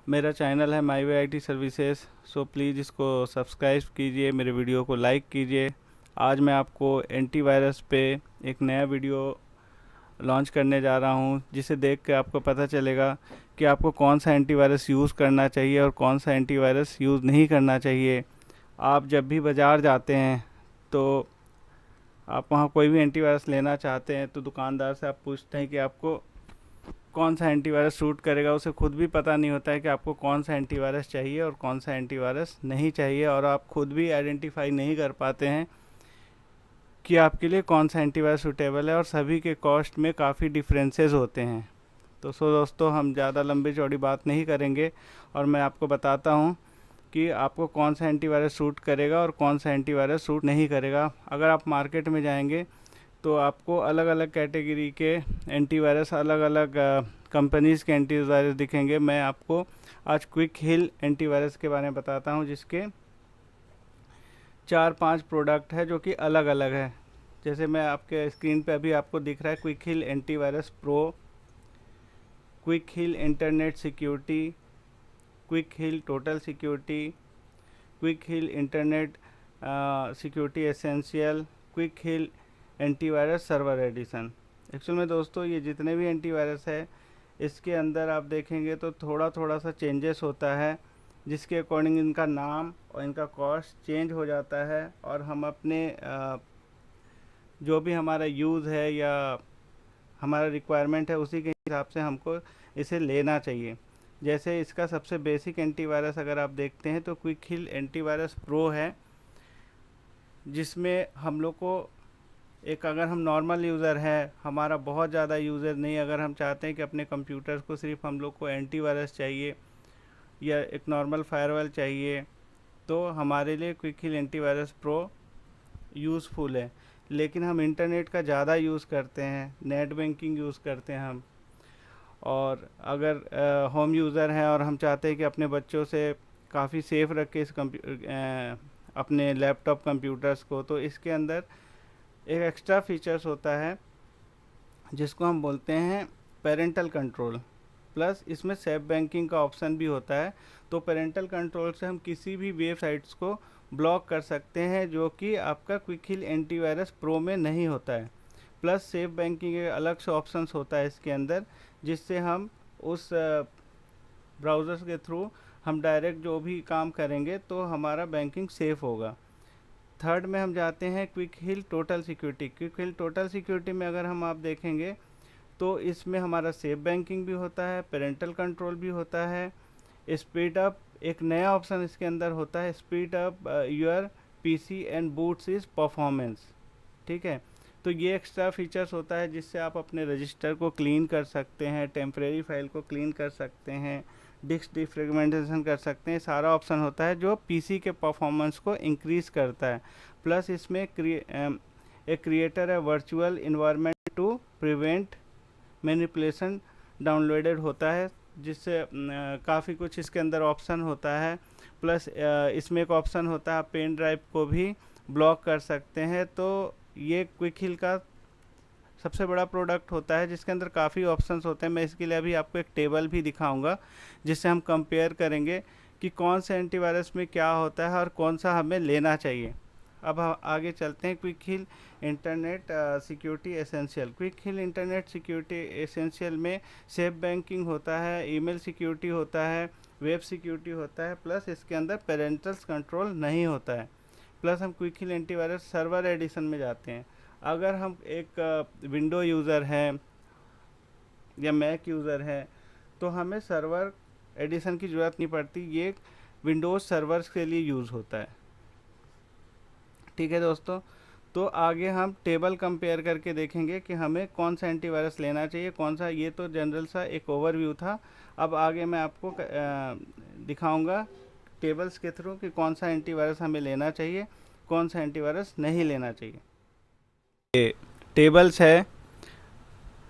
मेरा चैनल है my way I T services. So please इसको सब्सक्राइब कीजिए, मेरे वीडियो को लाइक कीजिए। आज मैं आपको एंटीवायरस पे एक नया वीडियो लॉन्च करने जा रहा हूँ, जिसे देख के आपको पता चलेगा कि आपको कौन सा एंटीवायरस यूज़ करना चाहिए और कौन सा एंटीवायरस यूज़ नहीं करना चाहिए। आप जब भी बाज़ार जाते हैं तो आप वहाँ कोई भी एंटीवायरस लेना चाहते हैं तो दुकानदार से आप पूछते हैं कि आपको कौन सा एंटीवायरस सूट करेगा। उसे खुद भी पता नहीं होता है कि आपको कौन सा एंटीवायरस चाहिए और कौन सा एंटीवायरस नहीं चाहिए, और आप खुद भी आइडेंटिफाई नहीं कर पाते हैं कि आपके लिए कौन सा एंटीवायरस सूटेबल है, और सभी के कॉस्ट में काफ़ी डिफरेंसेस होते हैं। तो दोस्तों, हम ज़्यादा लंबी चौड़ी बात नहीं करेंगे और मैं आपको बताता हूँ कि आपको कौन सा एंटीवायरस सूट करेगा और कौन सा एंटीवायरस सूट नहीं करेगा। अगर आप मार्केट में जाएंगे तो आपको अलग अलग कैटेगरी के एंटीवायरस, अलग अलग कंपनीज़ के एंटीवायरस दिखेंगे। मैं आपको आज क्विक हिल एंटीवायरस के बारे में बताता हूं, जिसके 4-5 प्रोडक्ट है जो कि अलग अलग है। जैसे मैं आपके स्क्रीन पे अभी आपको दिख रहा है Quick Heal antivirus pro, Quick Heal internet security, Quick Heal total security, Quick Heal internet security essential, Quick Heal antivirus server edition. Actual में दोस्तों, ये जितने भी एंटीवायरस है इसके अंदर आप देखेंगे तो थोड़ा सा चेंजेस होता है, जिसके अकॉर्डिंग इनका नाम और इनका कॉस्ट चेंज हो जाता है, और हम अपने जो भी हमारा यूज़ है या हमारा रिक्वायरमेंट है उसी के हिसाब से हमको इसे लेना चाहिए। जैसे इसका सबसे बेसिक एंटीवायरस अगर आप देखते हैं तो क्विक हिल एंटीवायरस प्रो है, जिसमें हम लोग को अगर हम नॉर्मल यूज़र है, हमारा बहुत ज़्यादा यूज़र नहीं, अगर हम चाहते हैं कि अपने कंप्यूटर्स को सिर्फ हम लोग को एंटीवायरस चाहिए या एक नॉर्मल फायरवॉल चाहिए, तो हमारे लिए quick Heal antivirus pro useful है। लेकिन हम इंटरनेट का ज़्यादा यूज़ करते हैं, नेट बैंकिंग यूज़ करते हैं हम, और अगर होम यूज़र हैं और हम चाहते हैं कि अपने बच्चों से काफ़ी सेफ़ रखें अपने लैपटॉप कंप्यूटर्स को, तो इसके अंदर एक एक्स्ट्रा फीचर्स होता है जिसको हम बोलते हैं पेरेंटल कंट्रोल, प्लस इसमें सेफ बैंकिंग का ऑप्शन भी होता है। तो पेरेंटल कंट्रोल से हम किसी भी वेबसाइट्स को ब्लॉक कर सकते हैं, जो कि आपका क्विक हिल एंटीवायरस प्रो में नहीं होता है। प्लस सेफ बैंकिंग एक अलग से ऑप्शंस होता है इसके अंदर, जिससे हम उस ब्राउज़र्स के थ्रू हम डायरेक्ट जो भी काम करेंगे तो हमारा बैंकिंग सेफ़ होगा। थर्ड में हम जाते हैं quick Heal total security. Quick Heal total security में अगर हम आप देखेंगे तो इसमें हमारा सेफ बैंकिंग भी होता है, पेरेंटल कंट्रोल भी होता है, स्पीड अप एक नया ऑप्शन इसके अंदर होता है, speed up your PC and boots is performance. ठीक है, तो ये एक्स्ट्रा फीचर्स होता है जिससे आप अपने रजिस्टर को क्लीन कर सकते हैं, टेम्परेरी फाइल को क्लीन कर सकते हैं, डिस्क डिफ्रेगमेंटेशन कर सकते हैं। सारा ऑप्शन होता है जो पीसी के परफॉर्मेंस को इंक्रीज़ करता है। प्लस इसमें एक क्रिएटर है virtual environment to prevent manipulation downloaded होता है, जिससे काफ़ी कुछ इसके अंदर ऑप्शन होता है। प्लस इसमें एक ऑप्शन होता है आप पेन ड्राइव को भी ब्लॉक कर सकते हैं। तो ये क्विक हिल का सबसे बड़ा प्रोडक्ट होता है जिसके अंदर काफ़ी ऑप्शंस होते हैं। मैं इसके लिए अभी आपको एक टेबल भी दिखाऊंगा, जिससे हम कंपेयर करेंगे कि कौन से एंटीवायरस में क्या होता है और कौन सा हमें लेना चाहिए। अब हम आगे चलते हैं quick Heal internet security essential. Quick Heal internet security essential में सेफ बैंकिंग होता है, ईमेल सिक्योरिटी होता है, वेब सिक्योरिटी होता है, प्लस इसके अंदर पेरेंटल्स कंट्रोल नहीं होता है। प्लस हम Quick Heal antivirus server edition में जाते हैं। अगर हम एक विंडो यूज़र हैं या मैक यूज़र हैं तो हमें सर्वर एडिशन की ज़रूरत नहीं पड़ती, ये विंडोज़ सर्वर्स के लिए यूज़ होता है। ठीक है दोस्तों, तो आगे हम टेबल कंपेयर करके देखेंगे कि हमें कौन सा एंटीवायरस लेना चाहिए, कौन सा। ये तो जनरल सा एक ओवरव्यू था। अब आगे मैं आपको दिखाऊंगा टेबल्स के थ्रू कि कौन सा एंटीवायरस हमें लेना चाहिए, कौन सा एंटीवायरस नहीं लेना चाहिए। ये टेबल्स है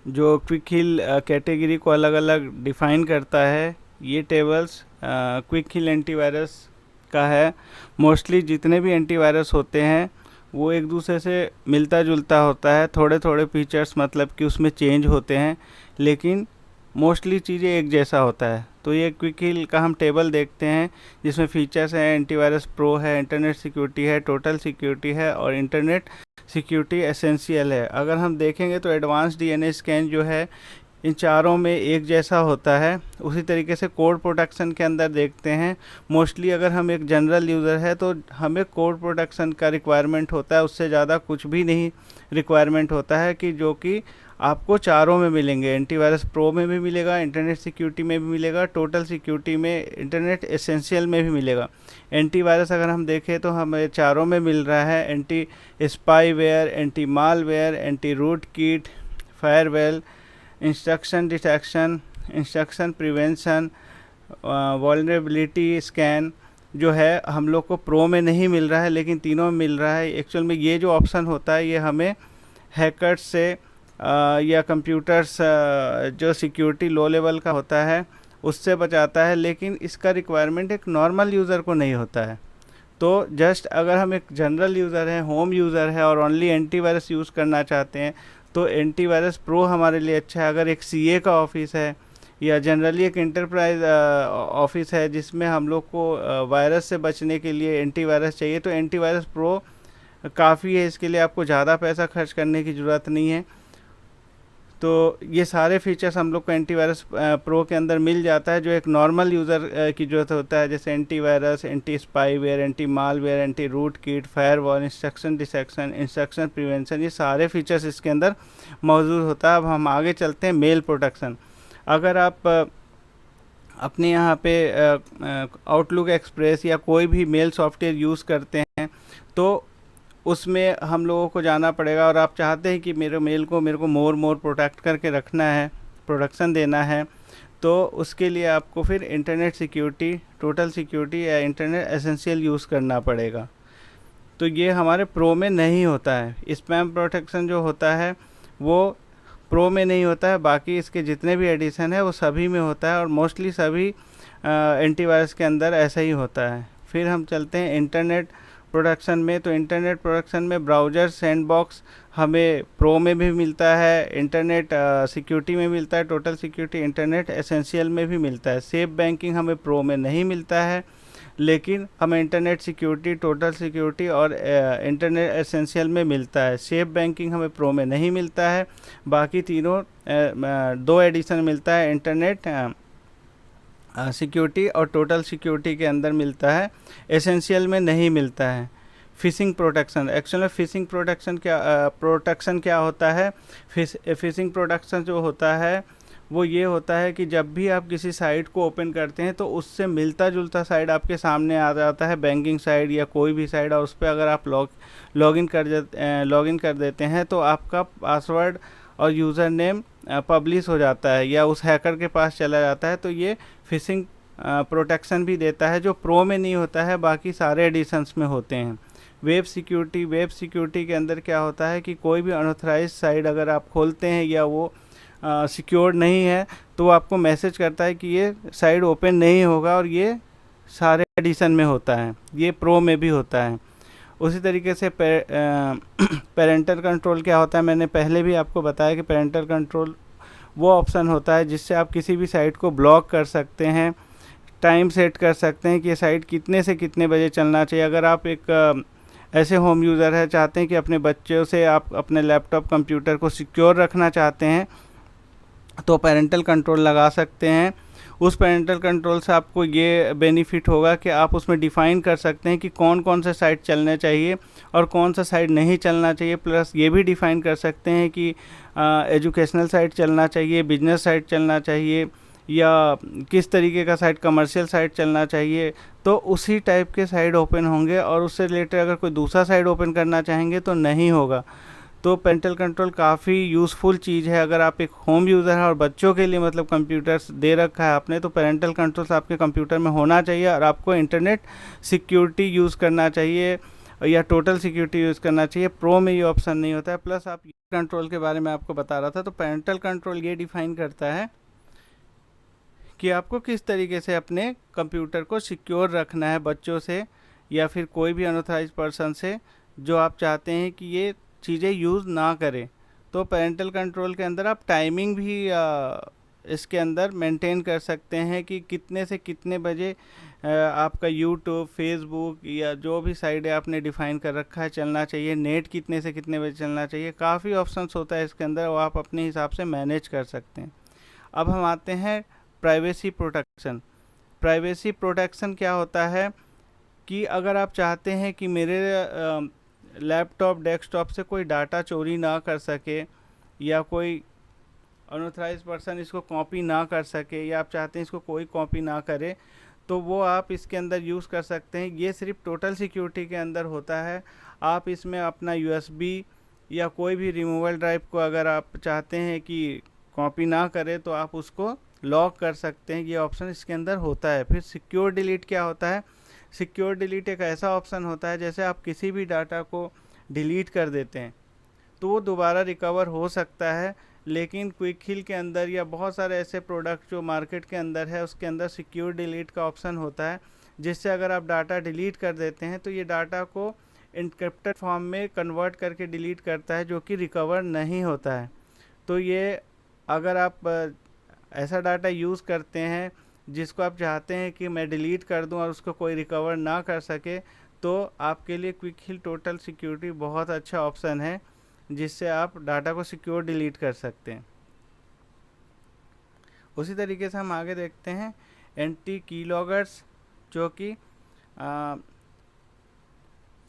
जो क्विक हिल कैटेगरी को अलग अलग डिफ़ाइन करता है। ये टेबल्स क्विक हिल एंटीवायरस का है। मोस्टली जितने भी एंटीवायरस होते हैं वो एक दूसरे से मिलता जुलता होता है, थोड़े थोड़े फीचर्स मतलब कि उसमें चेंज होते हैं, लेकिन मोस्टली चीज़ें एक जैसा होता है। तो ये क्विक हील का हम टेबल देखते हैं जिसमें फीचर्स हैं, एंटीवायरस प्रो है, इंटरनेट सिक्योरिटी है, टोटल सिक्योरिटी है और इंटरनेट सिक्योरिटी एसेंशियल है। अगर हम देखेंगे तो एडवांस डीएनए स्कैन जो है इन चारों में एक जैसा होता है। उसी तरीके से कोड प्रोटेक्शन के अंदर देखते हैं, मोस्टली अगर हम एक जनरल यूज़र है तो हमें कोड प्रोटेक्शन का रिक्वायरमेंट होता है, उससे ज़्यादा कुछ भी नहीं रिक्वायरमेंट होता है, कि जो कि आपको चारों में मिलेंगे। एंटीवायरस प्रो में भी मिलेगा, इंटरनेट सिक्योरिटी में भी मिलेगा, टोटल सिक्योरिटी में, इंटरनेट एसेंशियल में भी मिलेगा। एंटीवायरस अगर हम देखें तो हमें चारों में मिल रहा है, anti spyware, anti malware, anti root kit, firewall, instruction detection, instruction prevention, vulnerability scan जो है हम लोग को प्रो में नहीं मिल रहा है, लेकिन तीनों में मिल रहा है। एक्चुअल में ये जो ऑप्शन होता है ये हमें हैकर्स से या कंप्यूटर्स जो सिक्योरिटी लो लेवल का होता है उससे बचाता है, लेकिन इसका रिक्वायरमेंट एक नॉर्मल यूज़र को नहीं होता है। तो जस्ट अगर हम एक जनरल यूज़र हैं, होम यूज़र है और ओनली एंटीवायरस यूज़ करना चाहते हैं तो एंटीवायरस प्रो हमारे लिए अच्छा है। अगर एक सीए का ऑफिस है या जनरली एक इंटरप्राइज ऑफिस है जिसमें हम लोग को वायरस से बचने के लिए एंटीवायरस चाहिए तो एंटीवायरस प्रो काफ़ी है, इसके लिए आपको ज़्यादा पैसा खर्च करने की ज़रूरत नहीं है। तो ये सारे फीचर्स हम लोग को एंटीवायरस प्रो के अंदर मिल जाता है जो एक नॉर्मल यूज़र की ज़रूरत होता है, जैसे antivirus, anti spyware, anti malware, anti root kit, firewall, instruction detection, instruction prevention, ये सारे फीचर्स इसके अंदर मौजूद होता है। अब हम आगे चलते हैं मेल प्रोटेक्शन। अगर आप अपने यहाँ पे आउटलुक एक्सप्रेस या कोई भी मेल सॉफ्टवेयर यूज़ करते हैं तो उसमें हम लोगों को जाना पड़ेगा और आप चाहते हैं कि मेरे मेल को मेरे को मोर प्रोटेक्ट करके रखना है, प्रोटेक्शन देना है, तो उसके लिए आपको फिर इंटरनेट सिक्योरिटी, टोटल सिक्योरिटी या इंटरनेट एसेंशियल यूज़ करना पड़ेगा। तो ये हमारे प्रो में नहीं होता है। स्पैम प्रोटेक्शन जो होता है वो प्रो में नहीं होता है, बाकी इसके जितने भी एडिशन है वो सभी में होता है और मोस्टली सभी एंटीवायरस के अंदर ऐसा ही होता है। फिर हम चलते हैं इंटरनेट प्रोटेक्शन में। तो इंटरनेट प्रोटेक्शन में ब्राउज़र सैंडबॉक्स हमें प्रो में भी मिलता है, इंटरनेट सिक्योरिटी में मिलता है, टोटल सिक्योरिटी, इंटरनेट एसेंशियल में भी मिलता है। सेफ बैंकिंग हमें प्रो में नहीं मिलता है, लेकिन हमें इंटरनेट सिक्योरिटी, टोटल सिक्योरिटी और इंटरनेट एसेंशियल में मिलता है। सेफ बैंकिंग हमें प्रो में नहीं मिलता है, बाकी तीनों दो एडिशन मिलता है, इंटरनेट सिक्योरिटी और टोटल सिक्योरिटी के अंदर मिलता है, एसेंशियल में नहीं मिलता है। Fishing protection, actually fishing protection क्या होता है? फिशिंग प्रोटेक्शन जो होता है वो ये होता है कि जब भी आप किसी साइट को ओपन करते हैं तो उससे मिलता जुलता साइट आपके सामने आ जाता है, बैंकिंग साइट या कोई भी साइट, और उस पर अगर आप लॉगिन कर देते हैं तो आपका पासवर्ड और यूज़र नेम पब्लिश हो जाता है या उस हैकर के पास चला जाता है। तो ये फिशिंग प्रोटेक्शन भी देता है जो प्रो में नहीं होता है, बाकी सारे एडिशंस में होते हैं। वेब सिक्योरिटी के अंदर क्या होता है कि कोई भी अनऑथराइज साइट अगर आप खोलते हैं या वो सिक्योर्ड नहीं है तो वो आपको मैसेज करता है कि ये साइट ओपन नहीं होगा, और ये सारे एडिशन में होता है, ये प्रो में भी होता है। उसी तरीके से पेरेंटल कंट्रोल क्या होता है, मैंने पहले भी आपको बताया कि पेरेंटल कंट्रोल वो ऑप्शन होता है जिससे आप किसी भी साइट को ब्लॉक कर सकते हैं, टाइम सेट कर सकते हैं कि ये साइट कितने से कितने बजे चलना चाहिए। अगर आप एक ऐसे होम यूज़र है, चाहते हैं कि अपने बच्चों से आप अपने लैपटॉप कंप्यूटर को सिक्योर रखना चाहते हैं तो पेरेंटल कंट्रोल लगा सकते हैं। उस पेरेंटल कंट्रोल से आपको ये बेनिफिट होगा कि आप उसमें डिफ़ाइन कर सकते हैं कि कौन कौन से साइट चलने चाहिए और कौन सा साइट नहीं चलना चाहिए। प्लस ये भी डिफ़ाइन कर सकते हैं कि एजुकेशनल साइट चलना चाहिए, बिजनेस साइट चलना चाहिए, या किस तरीके का साइट, कमर्शियल साइट चलना चाहिए। तो उसी टाइप के साइट ओपन होंगे, और उससे रिलेटेड अगर कोई दूसरा साइट ओपन करना चाहेंगे तो नहीं होगा। तो पेरेंटल कंट्रोल काफ़ी यूज़फुल चीज़ है। अगर आप एक होम यूज़र हैं और बच्चों के लिए मतलब कंप्यूटर्स दे रखा है आपने, तो पेरेंटल कंट्रोल्स आपके कंप्यूटर में होना चाहिए, और आपको इंटरनेट सिक्योरिटी यूज़ करना चाहिए या टोटल सिक्योरिटी यूज़ करना चाहिए। प्रो में ये ऑप्शन नहीं होता है। प्लस आप कंट्रोल के बारे में आपको बता रहा था, तो पेरेंटल कंट्रोल ये डिफ़ाइन करता है कि आपको किस तरीके से अपने कंप्यूटर को सिक्योर रखना है बच्चों से या फिर कोई भी अनऑथराइज पर्सन से जो आप चाहते हैं कि ये चीज़ें यूज़ ना करें। तो पेरेंटल कंट्रोल के अंदर आप टाइमिंग भी इसके अंदर मेंटेन कर सकते हैं कि कितने से कितने बजे आपका यूट्यूब, फेसबुक या जो भी साइट है आपने डिफ़ाइन कर रखा है चलना चाहिए, नेट कितने से कितने बजे चलना चाहिए। काफ़ी ऑप्शंस होता है इसके अंदर, वो आप अपने हिसाब से मैनेज कर सकते हैं। अब हम आते हैं प्राइवेसी प्रोटेक्शन। प्राइवेसी प्रोटेक्शन क्या होता है कि अगर आप चाहते हैं कि मेरे लैपटॉप, डेस्कटॉप से कोई डाटा चोरी ना कर सके या कोई अनऑथराइज्ड पर्सन इसको कॉपी ना कर सके, या आप चाहते हैं इसको कोई कॉपी ना करे, तो वो आप इसके अंदर यूज़ कर सकते हैं। ये सिर्फ टोटल सिक्योरिटी के अंदर होता है। आप इसमें अपना यूएसबी या कोई भी रिमूवल ड्राइव को अगर आप चाहते हैं कि कॉपी ना करे तो आप उसको लॉक कर सकते हैं। ये ऑप्शन इसके अंदर होता है। फिर सिक्योर डिलीट क्या होता है? सिक्योर डिलीट एक ऐसा ऑप्शन होता है जैसे आप किसी भी डाटा को डिलीट कर देते हैं तो वो दोबारा रिकवर हो सकता है, लेकिन क्विक हील के अंदर या बहुत सारे ऐसे प्रोडक्ट जो मार्केट के अंदर है उसके अंदर सिक्योर डिलीट का ऑप्शन होता है, जिससे अगर आप डाटा डिलीट कर देते हैं तो ये डाटा को इनक्रिप्टेड फॉर्म में कन्वर्ट करके डिलीट करता है, जो कि रिकवर नहीं होता है। तो ये अगर आप ऐसा डाटा यूज़ करते हैं जिसको आप चाहते हैं कि मैं डिलीट कर दूं और उसको कोई रिकवर ना कर सके, तो आपके लिए क्विक हील टोटल सिक्योरिटी बहुत अच्छा ऑप्शन है, जिससे आप डाटा को सिक्योर डिलीट कर सकते हैं। उसी तरीके से हम आगे देखते हैं एंटी कीलॉगर्स, जो कि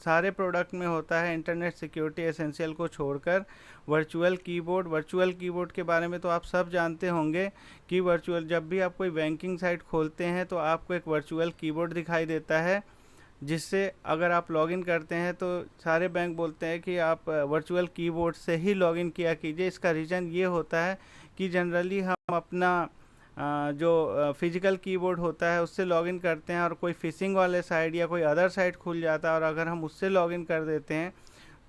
सारे प्रोडक्ट में होता है इंटरनेट सिक्योरिटी एसेंशियल को छोड़कर। वर्चुअल कीबोर्ड के बारे में तो आप सब जानते होंगे कि जब भी आप कोई बैंकिंग साइट खोलते हैं तो आपको एक वर्चुअल कीबोर्ड दिखाई देता है, जिससे अगर आप लॉगिन करते हैं तो सारे बैंक बोलते हैं कि आप वर्चुअल कीबोर्ड से ही लॉगिन किया कीजिए। इसका रीज़न ये होता है कि जनरली हम अपना जो फिजिकल कीबोर्ड होता है उससे लॉगिन करते हैं और कोई फिशिंग वाले साइट या कोई अदर साइट खुल जाता है और अगर हम उससे लॉगिन कर देते हैं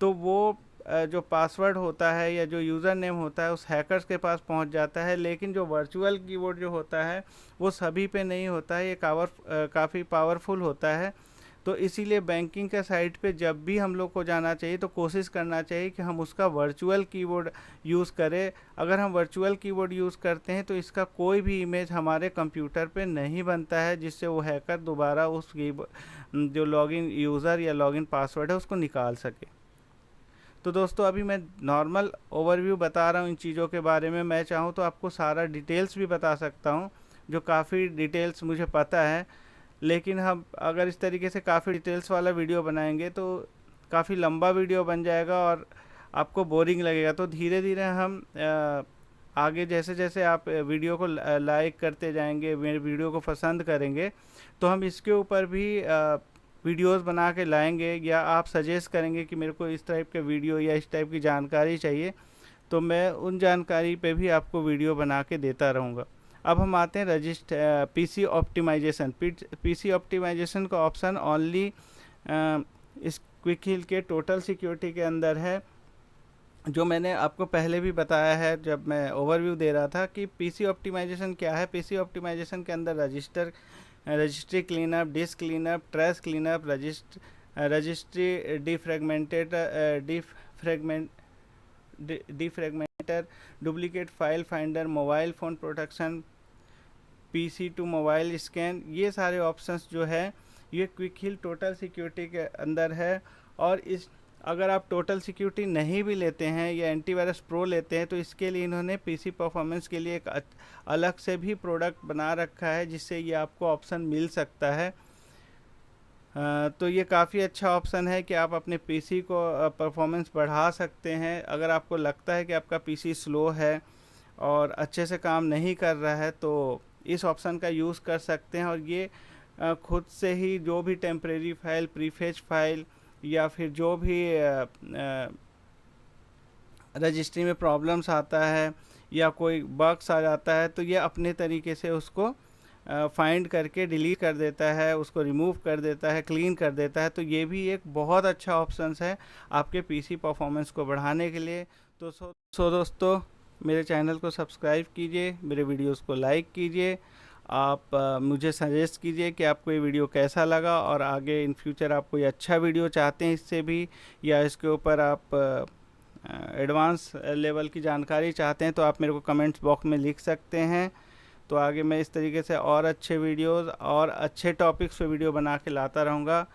तो वो जो पासवर्ड होता है या जो यूज़र नेम होता है उस हैकर्स के पास पहुंच जाता है। लेकिन जो वर्चुअल कीबोर्ड जो होता है वो सभी पे नहीं होता है, ये काफ़ी पावरफुल होता है। तो इसीलिए बैंकिंग के साइट पे जब भी हम लोग को जाना चाहिए तो कोशिश करना चाहिए कि हम उसका वर्चुअल कीबोर्ड यूज़ करें। अगर हम वर्चुअल कीबोर्ड यूज़ करते हैं तो इसका कोई भी इमेज हमारे कंप्यूटर पे नहीं बनता है, जिससे वो हैकर दोबारा उस जो लॉगिन यूज़र या लॉगिन पासवर्ड है उसको निकाल सके। तो दोस्तों अभी मैं नॉर्मल ओवरव्यू बता रहा हूँ इन चीज़ों के बारे में। मैं चाहूँ तो आपको सारा डिटेल्स भी बता सकता हूँ, जो काफ़ी डिटेल्स मुझे पता है, लेकिन हम अगर इस तरीके से काफ़ी डिटेल्स वाला वीडियो बनाएंगे तो काफ़ी लंबा वीडियो बन जाएगा और आपको बोरिंग लगेगा। तो धीरे धीरे हम आगे जैसे जैसे आप वीडियो को लाइक करते जाएंगे, मेरे वीडियो को पसंद करेंगे, तो हम इसके ऊपर भी वीडियोस बना के लाएंगे, या आप सजेस्ट करेंगे कि मेरे को इस टाइप के वीडियो या इस टाइप की जानकारी चाहिए, तो मैं उन जानकारी पे भी आपको वीडियो बना के देता रहूँगा। अब हम आते हैं पीसी ऑप्टिमाइजेशन। पीसी ऑप्टिमाइजेशन का ऑप्शन ओनली इस क्विक हील के टोटल सिक्योरिटी के अंदर है, जो मैंने आपको पहले भी बताया है जब मैं ओवरव्यू दे रहा था कि पीसी ऑप्टिमाइजेशन क्या है। पीसी ऑप्टिमाइजेशन के अंदर registry cleanup, disk cleanup, trash cleanup, registry defragmenter, duplicate file finder, mobile phone protection, PC to mobile scan, ये सारे ऑप्शंस जो है ये क्विक हील टोटल सिक्योरिटी के अंदर है। और अगर आप टोटल सिक्योरिटी नहीं भी लेते हैं या एंटीवायरस प्रो लेते हैं तो इसके लिए इन्होंने पीसी परफॉर्मेंस के लिए एक अलग से भी प्रोडक्ट बना रखा है, जिससे ये आपको ऑप्शन मिल सकता है। तो ये काफ़ी अच्छा ऑप्शन है कि आप अपने पीसी को परफॉर्मेंस बढ़ा सकते हैं। अगर आपको लगता है कि आपका पीसी स्लो है और अच्छे से काम नहीं कर रहा है तो इस ऑप्शन का यूज़ कर सकते हैं, और ये खुद से ही जो भी टेम्परेरी फाइल, प्रीफेच फाइल या फिर जो भी रजिस्ट्री में प्रॉब्लम्स आता है या कोई बग्स आ जाता है तो ये अपने तरीके से उसको फाइंड करके डिलीट कर देता है, उसको रिमूव कर देता है, क्लीन कर देता है। तो ये भी एक बहुत अच्छा ऑप्शन है आपके पीसी परफॉर्मेंस को बढ़ाने के लिए। तो दोस्तों मेरे चैनल को सब्सक्राइब कीजिए, मेरे वीडियोस को लाइक कीजिए, आप मुझे सजेस्ट कीजिए कि आपको ये वीडियो कैसा लगा, और आगे इन फ्यूचर आप कोई अच्छा वीडियो चाहते हैं इससे भी, या इसके ऊपर आप एडवांस लेवल की जानकारी चाहते हैं तो आप मेरे को कमेंट्स बॉक्स में लिख सकते हैं। तो आगे मैं इस तरीके से और अच्छे वीडियोस और अच्छे टॉपिक्स पे वीडियो बना के लाता रहूँगा।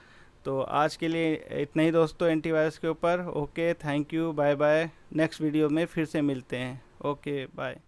तो आज के लिए इतना ही दोस्तों एंटीवायरस के ऊपर। Okay, thank you, bye bye. Next video में फिर से मिलते हैं। Okay, bye.